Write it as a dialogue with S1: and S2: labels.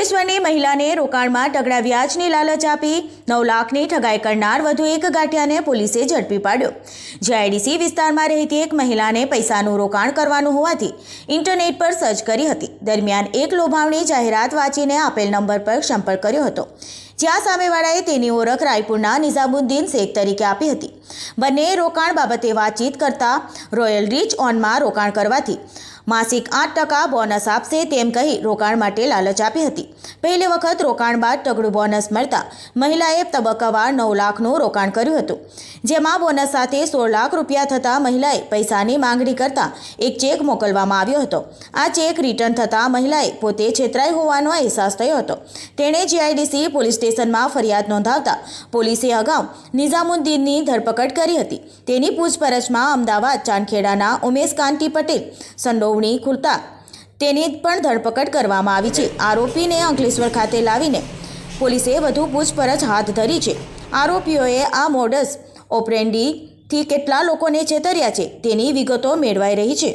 S1: અંકલેશ્વરની મહિલાને રોકાણમાં તગડા વ્યાજની લાલચ આપી 9 લાખની ઠગાઈ કરનાર વધુ એક ગાંઠિયાને પોલીસે ઝડપી પાડ્યો। જીઆઈડીસી વિસ્તારમાં રહેતી એક મહિલાને પૈસાનું રોકાણ કરવાનું હોવાથી ઇન્ટરનેટ પર સર્ચ કરી હતી। દરમિયાન એક લોભાવણી જાહેરાત વાંચીને આપેલ નંબર પર સંપર્ક કર્યો હતો, જ્યાં સામેવાળાએ તેની ઓળખ રાયપુરના નિઝામુદ્દીન શેખ તરીકે આપી હતી। બંને રોકાણ બાબતે વાતચીત કરતા રોયલ રીચ ઓનમાં રોકાણ કરવાથી માસિક 8% બોનસ આપશે તેમ કહી રોકાણ માટે લાલચ આપી હતી। પહેલી વખત રોકાણ બાદ તગડું બોનસ મળતા મહિલાએ તબક્કાવાર 9 લાખનું રોકાણ કર્યું હતું, જેમાં બોનસ સાથે 16 લાખ રૂપિયા થતાં મહિલાએ પૈસાની માંગણી કરતા એક ચેક મોકલવામાં આવ્યો હતો। આ ચેક રિટર્ન થતાં મહિલાએ પોતે છેતરાઈ હોવાનો અહેસાસ થયો હતો। તેણે જીઆઈડીસી પોલીસ સ્ટેશનમાં ફરિયાદ નોંધાવતા પોલીસે અગાઉ નિઝામુદ્દીનની ધરપકડ કરી હતી। તેની પૂછપરછમાં અમદાવાદ ચાંદખેડાના ઉમેશ કાંતિ પટેલ સંડોવણી ખુલતા તેની પણ ધરપકડ કરવામાં આવી છે। આરોપીને અંકલેશ્વર ખાતે લાવીને પોલીસે વધુ પૂછપરછ હાથ ધરી છે। આરોપીઓએ આ મોડસ ઓપરેન્ડીથી કેટલા લોકોને છેતર્યા છે તેની વિગતો મેળવાઈ રહી છે।